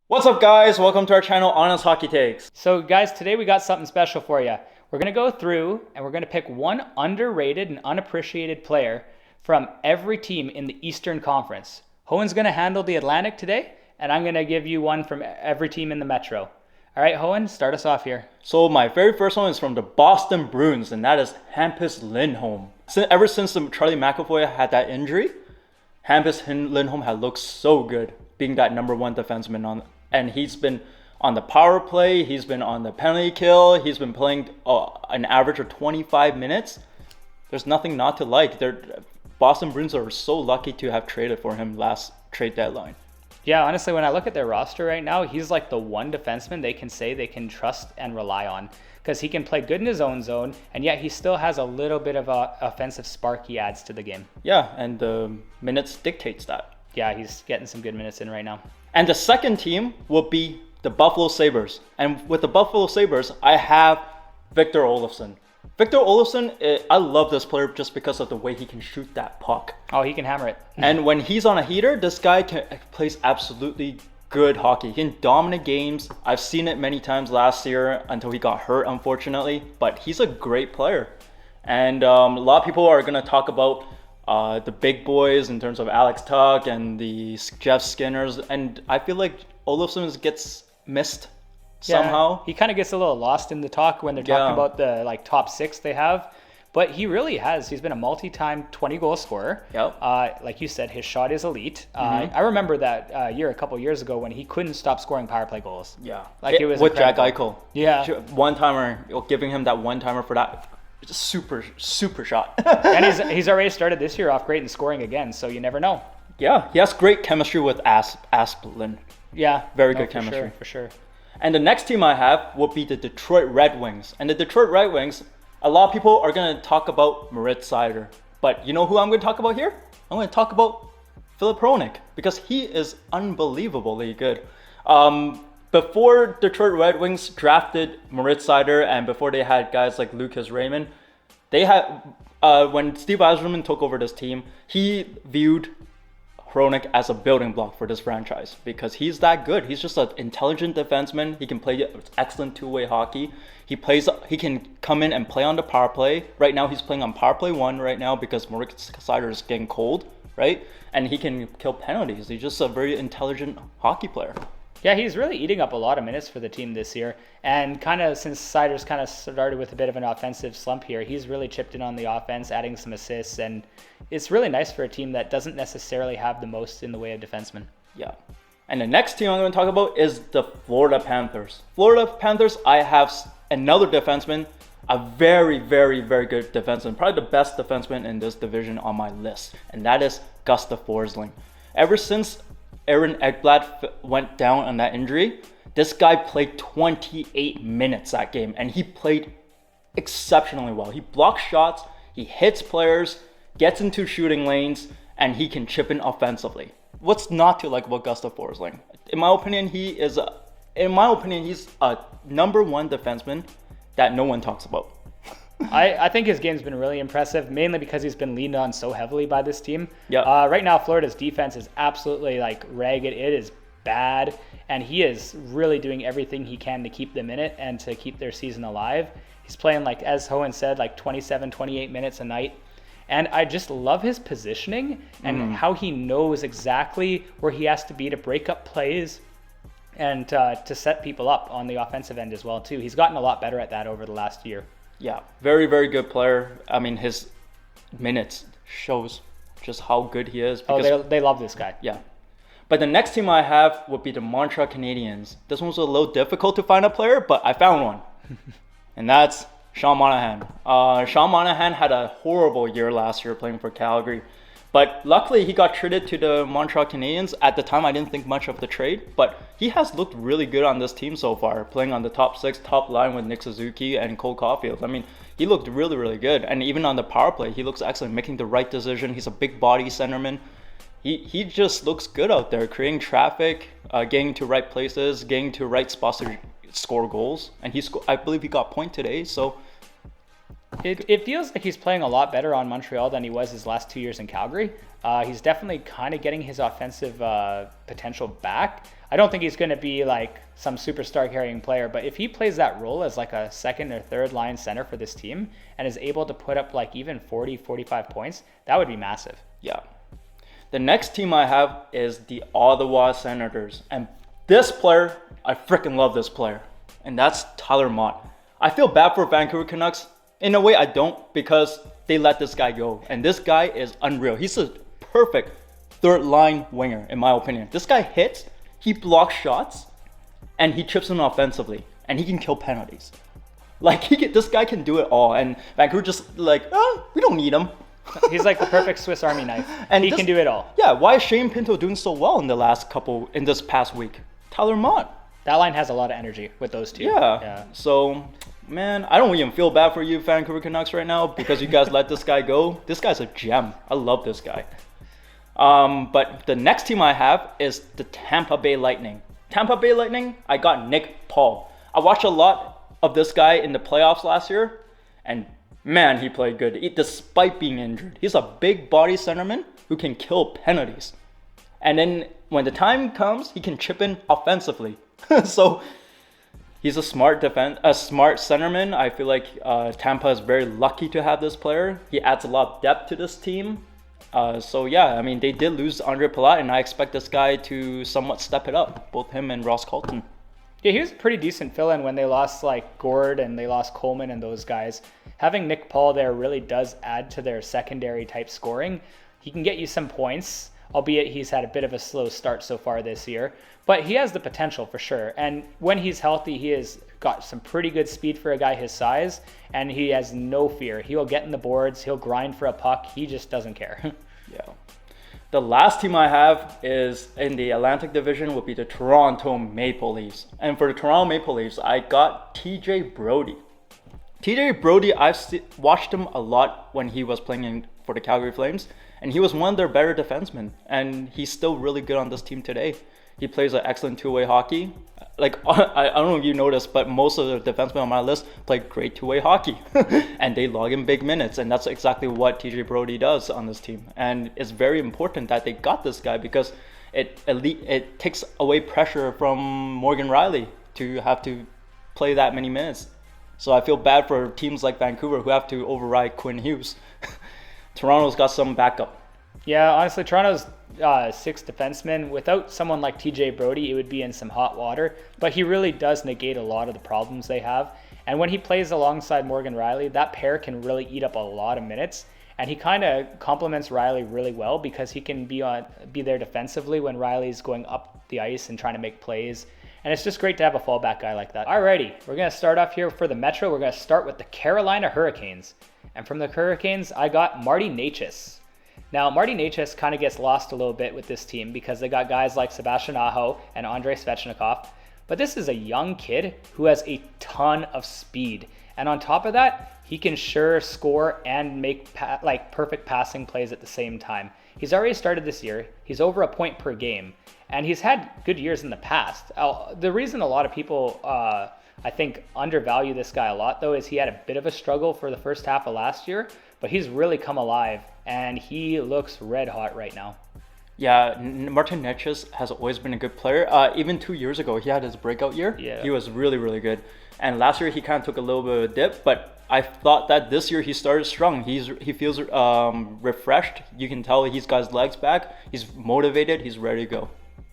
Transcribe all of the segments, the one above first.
What's up, guys? Welcome to our channel, Honest Hockey Takes. So guys, today we got something special for you. We're going to go through and we're going to pick one underrated and unappreciated player from every team in the Eastern Conference. Howin's going to handle the Atlantic today, and I'm going to give you one from every team in the Metro. All right, Howin, start us off here. So my very first one is from the Boston Bruins, and that is Hampus Lindholm. Ever since Charlie McAvoy had that injury, Hampus Lindholm had looked so good, being that number one defenseman and he's been on the power play, he's been on the penalty kill, he's been playing an average of 25 minutes. There's nothing not to like. Boston Bruins are so lucky to have traded for him last trade deadline. Yeah, honestly, when I look at their roster right now, he's like the one defenseman they can say they can trust and rely on, because he can play good in his own zone, and yet he still has a little bit of a offensive spark he adds to the game. Yeah, and the minutes dictates that. Yeah, he's getting some good minutes in right now. And the second team will be the Buffalo Sabres. And with the Buffalo Sabres, I have Victor Olofsson. Victor Olofsson, I love this player just because of the way he can shoot that puck. Oh, he can hammer it. And when he's on a heater, this guy plays absolutely good hockey. He can dominate games. I've seen it many times last year until he got hurt, unfortunately. But he's a great player. And a lot of people are going to talk about the big boys in terms of Alex Tuck and the Jeff Skinners, and I feel like Olofsson gets missed somehow. He kind of gets a little lost in the talk when they're talking about the top six they have, but he really has. He's been a multi-time 20-goal scorer. Yep. Like you said, his shot is elite. I remember that a couple years ago when he couldn't stop scoring power play goals. Yeah. Like it was with incredible. Jack Eichel. Yeah. One-timer, giving him that one-timer for that. It's a super shot. And he's already started this year off great in scoring again, so you never know. Yeah, he has great chemistry with Asplin. Yeah. Very good chemistry. For sure. And the next team I have will be the Detroit Red Wings. And the Detroit Red Wings, a lot of people are going to talk about Moritz Seider. But you know who I'm going to talk about here? I'm going to talk about Filip Hronek, because he is unbelievably good. Before Detroit Red Wings drafted Moritz Seider, and before they had guys like Lucas Raymond, they had when Steve Yzerman took over this team, he viewed Hronek as a building block for this franchise because he's that good. He's just an intelligent defenseman. He can play excellent two-way hockey. He can come in and play on the power play. Right now, he's playing on power play 1 right now because Moritz Seider is getting cold, right? And he can kill penalties. He's just a very intelligent hockey player. Yeah, he's really eating up a lot of minutes for the team this year. And kind of since Seider's kind of started with a bit of an offensive slump here, he's really chipped in on the offense, adding some assists. And it's really nice for a team that doesn't necessarily have the most in the way of defensemen. Yeah. And the next team I'm going to talk about is the Florida Panthers. Florida Panthers, I have another defenseman, a very good defenseman, probably the best defenseman in this division on my list. And that is Gustav Forsling. Ever since Aaron Ekblad went down on that injury, this guy played 28 minutes that game, and he played exceptionally well. He blocks shots, he hits players, gets into shooting lanes, and he can chip in offensively. What's not to like about Gustav Forsling? In my opinion, he's a number one defenseman that no one talks about. I think his game's been really impressive, mainly because he's been leaned on so heavily by this team. Yeah. Right now, Florida's defense is absolutely ragged. It is bad, and he is really doing everything he can to keep them in it and to keep their season alive. He's playing, as Howin said, 27, 28 minutes a night. And I just love his positioning and how he knows exactly where he has to be to break up plays and to set people up on the offensive end as well, too. He's gotten a lot better at that over the last year. Yeah, very good player. I mean, his minutes shows just how good he is. Because, they love this guy. Yeah. But the next team I have would be the Montreal Canadiens. This one was a little difficult to find a player, but I found one. And that's Sean Monahan. Sean Monahan had a horrible year last year playing for Calgary. But luckily, he got traded to the Montreal Canadiens. At the time, I didn't think much of the trade, but he has looked really good on this team so far, playing on the top 6, top line with Nick Suzuki and Cole Caulfield. I mean, he looked really good. And even on the power play, he looks excellent, making the right decision. He's a big body centerman. He just looks good out there, creating traffic, getting to right places, getting to right spots to score goals. And I believe he got a point today, so It feels like he's playing a lot better on Montreal than he was his last 2 years in Calgary. He's definitely kind of getting his offensive potential back. I don't think he's going to be like some superstar carrying player, but if he plays that role as like a second or third line center for this team and is able to put up like even 40, 45 points, that would be massive. Yeah. The next team I have is the Ottawa Senators. And this player, I freaking love this player. And that's Tyler Mott. I feel bad for Vancouver Canucks. In a way, I don't, because they let this guy go. And this guy is unreal. He's a perfect third line winger, in my opinion. This guy hits, he blocks shots, and he chips in offensively. And he can kill penalties. Like, this guy can do it all. And Vancouver just like, oh, we don't need him. He's like the perfect Swiss Army knife. And he can do it all. Yeah, why is Shane Pinto doing so well in this past week? Tyler Mott. That line has a lot of energy with those two. Yeah. So, man, I don't even feel bad for you Vancouver Canucks right now because you guys let this guy go. This guy's a gem. I love this guy. But the next team I have is the Tampa Bay Lightning. Tampa Bay Lightning, I got Nick Paul. I watched a lot of this guy in the playoffs last year, and man, he played good despite being injured. He's a big body centerman who can kill penalties. And then when the time comes, he can chip in offensively. So he's a smart centerman. I feel like Tampa is very lucky to have this player. He adds a lot of depth to this team. So yeah, I mean, they did lose Andre Palat, and I expect this guy to somewhat step it up, both him and Ross Colton. Yeah, he was a pretty decent fill-in when they lost like Gord and they lost Coleman and those guys. Having Nick Paul there really does add to their secondary type scoring. He can get you some points, albeit he's had a bit of a slow start so far this year. But he has the potential for sure. And when he's healthy, he has got some pretty good speed for a guy his size, and he has no fear. He will get in the boards. He'll grind for a puck. He just doesn't care. Yeah. The last team I have is in the Atlantic Division would be the Toronto Maple Leafs. And for the Toronto Maple Leafs, I got TJ Brodie. TJ Brodie, watched him a lot when he was playing for the Calgary Flames, and he was one of their better defensemen, and he's still really good on this team today. He plays an excellent two-way hockey. Like, I don't know if you noticed, but most of the defensemen on my list play great two-way hockey. And they log in big minutes. And that's exactly what TJ Brodie does on this team. And it's very important that they got this guy because it takes away pressure from Morgan Rielly to have to play that many minutes. So I feel bad for teams like Vancouver who have to override Quinn Hughes. Toronto's got some backup. Yeah, honestly, Toronto's sixth defenseman, without someone like TJ Brodie, it would be in some hot water. But he really does negate a lot of the problems they have. And when he plays alongside Morgan Rielly, that pair can really eat up a lot of minutes. And he kind of complements Rielly really well because he can be there defensively when Rielly's going up the ice and trying to make plays. And it's just great to have a fallback guy like that. Alrighty, we're going to start off here for the Metro. We're going to start with the Carolina Hurricanes. And from the Hurricanes, I got Marty Necas. Now, Marty Necas kind of gets lost a little bit with this team because they got guys like Sebastian Aho and Andrei Svechnikov. But this is a young kid who has a ton of speed. And on top of that, he can sure score and make perfect passing plays at the same time. He's already started this year. He's over a point per game. And he's had good years in the past. The reason a lot of people, I think, undervalue this guy a lot, though, is he had a bit of a struggle for the first half of last year. But he's really come alive, and he looks red hot right now. Yeah, Martin Necas has always been a good player. Even 2 years ago, he had his breakout year. Yeah. He was really, really good. And last year, he kind of took a little bit of a dip, but I thought that this year he started strong. He feels refreshed. You can tell he's got his legs back. He's motivated. He's ready to go.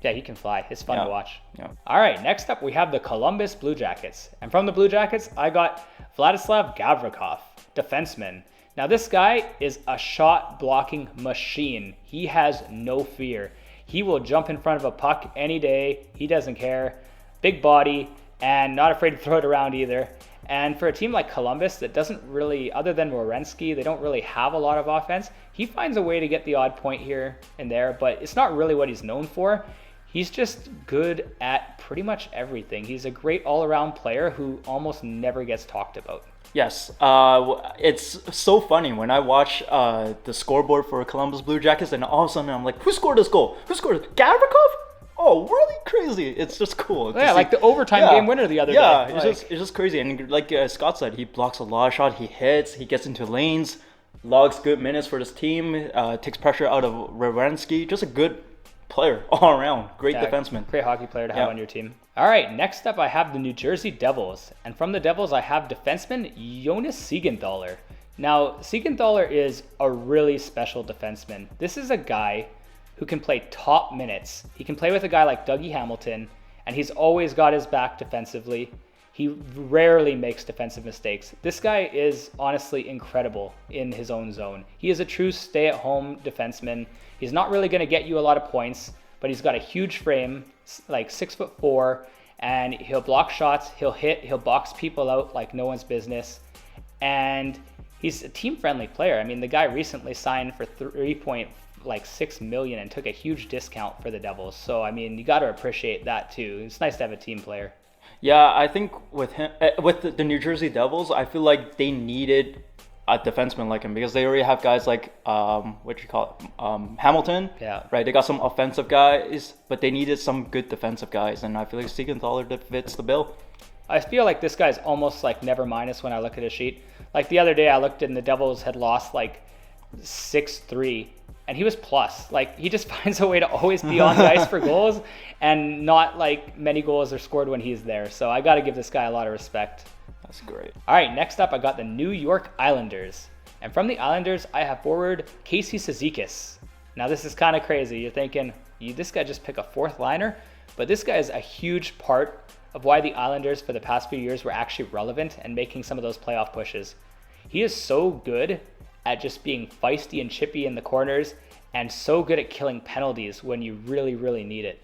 Yeah, he can fly. It's fun to watch. Yeah. All right, next up we have the Columbus Blue Jackets. And from the Blue Jackets, I got Vladislav Gavrikov, defenseman. Now this guy is a shot blocking machine. He has no fear. He will jump in front of a puck any day. He doesn't care. Big body and not afraid to throw it around either. And for a team like Columbus that doesn't really, other than Werenski, they don't really have a lot of offense, he finds a way to get the odd point here and there, but it's not really what he's known for. He's just good at pretty much everything. He's a great all-around player who almost never gets talked about. Yes, it's so funny when I watch the scoreboard for Columbus Blue Jackets, and all of a sudden I'm like, who scored this goal? Who scored it? Gavrikov? Oh, really crazy! It's just cool. Yeah, like the overtime game winner the other day. Yeah, it's just crazy. And like Scott said, he blocks a lot of shots. He hits. He gets into lanes. Logs good minutes for this team. Takes pressure out of Werenski. Just a good player all around. Great Yeah, defenseman. Great hockey player to have on your team. All right, next up I have the New Jersey Devils. And from the Devils, I have defenseman Jonas Siegenthaler. Now, Siegenthaler is a really special defenseman. This is a guy who can play top minutes. He can play with a guy like Dougie Hamilton, and he's always got his back defensively. He rarely makes defensive mistakes. This guy is honestly incredible in his own zone. He is a true stay-at-home defenseman. He's not really going to get you a lot of points, but he's got a huge frame, like 6'4", and he'll block shots, he'll hit, he'll box people out like no one's business. And he's a team-friendly player. I mean, the guy recently signed for $3.6 million and took a huge discount for the Devils. So, I mean, you got to appreciate that too. It's nice to have a team player. Yeah, I think with him, with the New Jersey Devils, I feel like they needed a defenseman like him because they already have guys like Hamilton. Yeah. Right. They got some offensive guys, but they needed some good defensive guys, and I feel like Siegenthaler fits the bill. I feel like this guy's almost like never minus when I look at his sheet. Like the other day, I looked and the Devils had lost like 6-3. And he was plus. Like, he just finds a way to always be on the ice for goals, and not like many goals are scored when he's there. So I got to give this guy a lot of respect. That's great. All right, next up, I got the New York Islanders. And from the Islanders, I have forward Casey Cizikas. Now, this is kind of crazy. You're thinking, this guy just pick a fourth liner? But this guy is a huge part of why the Islanders for the past few years were actually relevant and making some of those playoff pushes. He is so good at just being feisty and chippy in the corners, and so good at killing penalties when you really, really need it.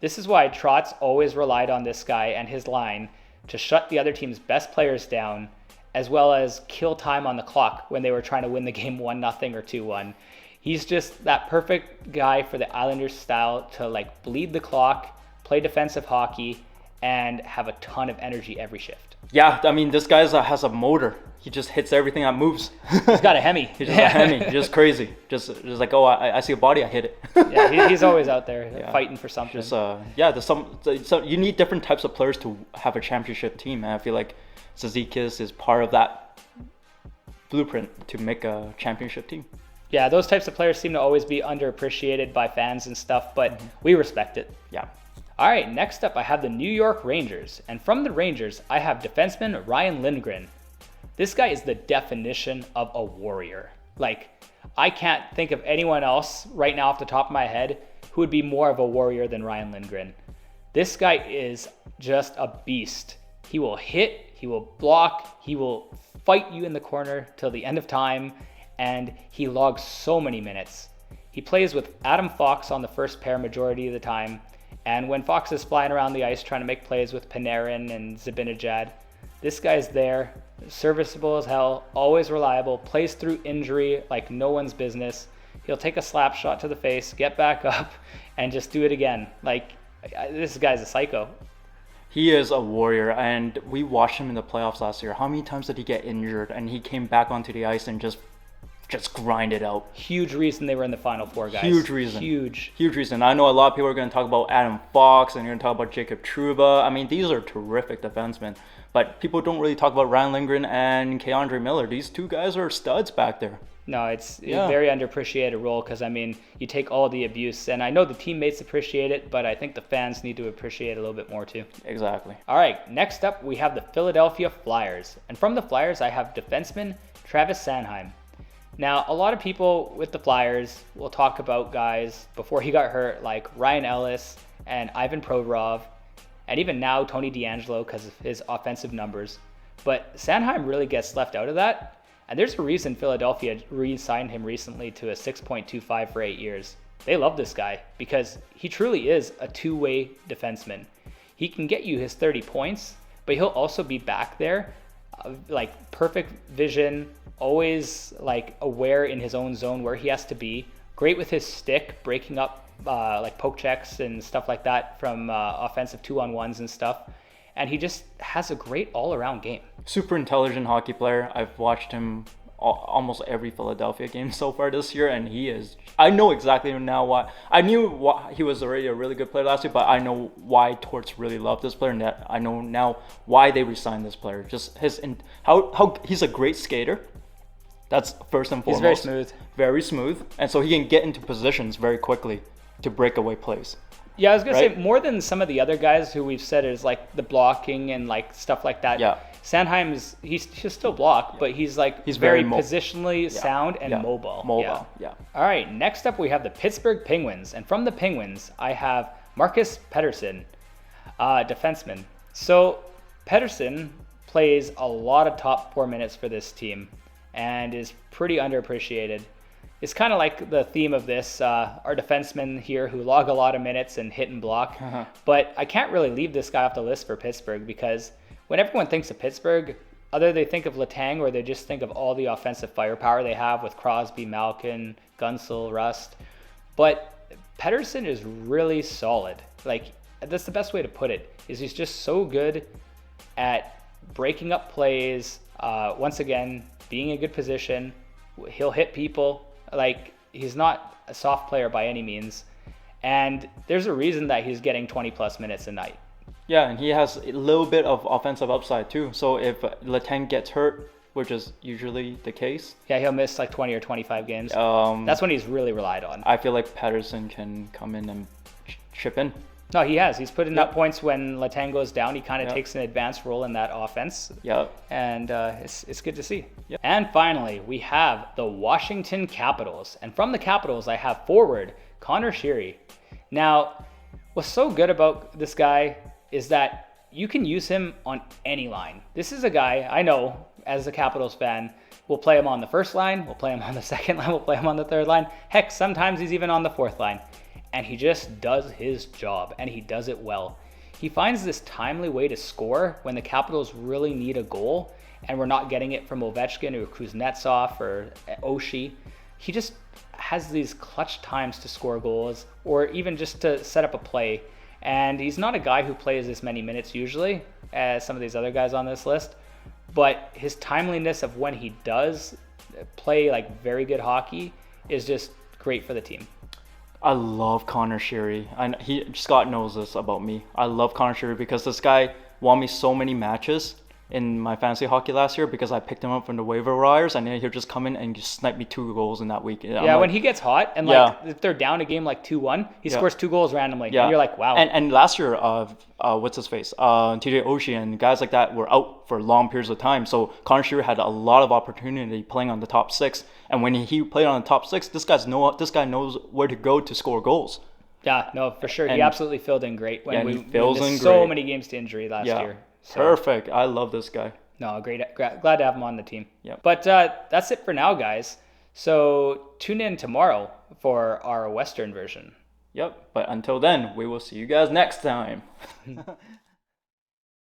This is why Trotz always relied on this guy and his line to shut the other team's best players down, as well as kill time on the clock when they were trying to win the game 1-0 or 2-1. He's just that perfect guy for the Islanders style to like bleed the clock, play defensive hockey, and have a ton of energy every shift. Yeah, I mean, this guy has a motor. He just hits everything that moves. He's got a Hemi. He's just a Hemi, just crazy. Just like, oh, I see a body, I hit it. Yeah, he's always out there fighting for something. Just, there's some you need different types of players to have a championship team, and I feel like Cizikas is part of that blueprint to make a championship team. Yeah, those types of players seem to always be underappreciated by fans and stuff, but we respect it. Yeah. All right, next up I have the New York Rangers. And from the Rangers, I have defenseman Ryan Lindgren. This guy is the definition of a warrior. Like, I can't think of anyone else right now off the top of my head who would be more of a warrior than Ryan Lindgren. This guy is just a beast. He will hit, he will block, he will fight you in the corner till the end of time, and he logs so many minutes. He plays with Adam Fox on the first pair majority of the time, and when Fox is flying around the ice trying to make plays with Panarin and Zibanejad, this guy's there, serviceable as hell, always reliable, plays through injury like no one's business. He'll take a slap shot to the face, get back up, and just do it again. Like, this guy's a psycho. He is a warrior, and we watched him in the playoffs last year. How many times did he get injured, and he came back onto the ice and just grind it out? Huge reason they were in the Final Four, guys. Huge reason. Huge reason. I know a lot of people are going to talk about Adam Fox, and you're going to talk about Jacob Trouba. I mean, these are terrific defensemen. But people don't really talk about Ryan Lindgren and Keandre Miller. These two guys are studs back there. No, it's a very underappreciated role because, I mean, you take all the abuse, and I know the teammates appreciate it, but I think the fans need to appreciate it a little bit more too. Exactly. All right, next up we have the Philadelphia Flyers. And from the Flyers, I have defenseman Travis Sanheim. Now, a lot of people with the Flyers will talk about guys before he got hurt like Ryan Ellis and Ivan Provorov, and even now Tony DeAngelo because of his offensive numbers. But Sanheim really gets left out of that. And there's a reason Philadelphia re-signed him recently to a $6.25 for 8 years. They love this guy because he truly is a two-way defenseman. He can get you his 30 points, but he'll also be back there, like perfect vision, always like aware in his own zone where he has to be. Great with his stick, breaking up like poke checks and stuff like that from offensive 2-on-1s and stuff. And he just has a great all-around game. Super intelligent hockey player. I've watched him almost every Philadelphia game so far this year, and he is. I know exactly now why. I knew why he was already a really good player last year, but I know why Torts really loved this player, and that I know now why they re-signed this player. Just how he's a great skater. That's first and foremost. He's very smooth. Very smooth, and so he can get into positions very quickly. to breakaway plays. Yeah, I was gonna Right? say more than some of the other guys who we've said is like the blocking and like stuff like that. Yeah. Sanheim he'll still block, but he's very positionally sound and mobile. Mobile, yeah. All right, next up we have the Pittsburgh Penguins, and from the Penguins I have Marcus Pettersson, defenseman. So Pettersson plays a lot of top 4 minutes for this team, and is pretty underappreciated. It's kind of like the theme of this, our defensemen here who log a lot of minutes and hit and block. But I can't really leave this guy off the list for Pittsburgh, because when everyone thinks of Pittsburgh, either they think of Letang or they just think of all the offensive firepower they have with Crosby, Malkin, Gunsel, Rust. But Pettersson is really solid. Like, that's the best way to put it, is he's just so good at breaking up plays, once again, being in a good position. He'll hit people. Like, he's not a soft player by any means. And there's a reason that he's getting 20 plus minutes a night. Yeah, and he has a little bit of offensive upside too. So if Letang gets hurt, which is usually the case. Yeah, he'll miss like 20 or 25 games. That's when he's really relied on. I feel like Pettersson can come in and chip in. No, he has. He's putting up points when Letang goes down. He kind of takes an advanced role in that offense. Yeah. And it's good to see. Yep. And finally, we have the Washington Capitals. And from the Capitals, I have forward Connor Sheary. Now, what's so good about this guy is that you can use him on any line. This is a guy, I know, as a Capitals fan, we'll play him on the first line, we'll play him on the second line, we'll play him on the third line. Heck, sometimes he's even on the fourth line. And he just does his job, and he does it well. He finds this timely way to score when the Capitals really need a goal, and we're not getting it from Ovechkin or Kuznetsov or Oshie. He just has these clutch times to score goals, or even just to set up a play. And he's not a guy who plays as many minutes usually as some of these other guys on this list, but his timeliness of when he does play like very good hockey is just great for the team. I love Connor Sheary. Scott knows this about me. I love Connor Sheary because this guy won me so many matches in my fantasy hockey last year because I picked him up from the waiver wires, and then he'll just come in and just snipe me 2 goals in that week. Yeah, when he gets hot and like if they're down a game like 2-1, he scores 2 goals randomly. Yeah. And you're like, wow. And last year, what's his face? TJ Oshie and guys like that were out for long periods of time. So Connor Sheary had a lot of opportunity playing on the top 6. And when he played on the top 6, this guy knows where to go to score goals. Yeah, no, for sure. He absolutely filled in great when we missed so many games to injury last year. So. Perfect. I love this guy. No, great. Glad to have him on the team. Yep. But that's it for now, guys. So tune in tomorrow for our Western version. Yep. But until then, we will see you guys next time.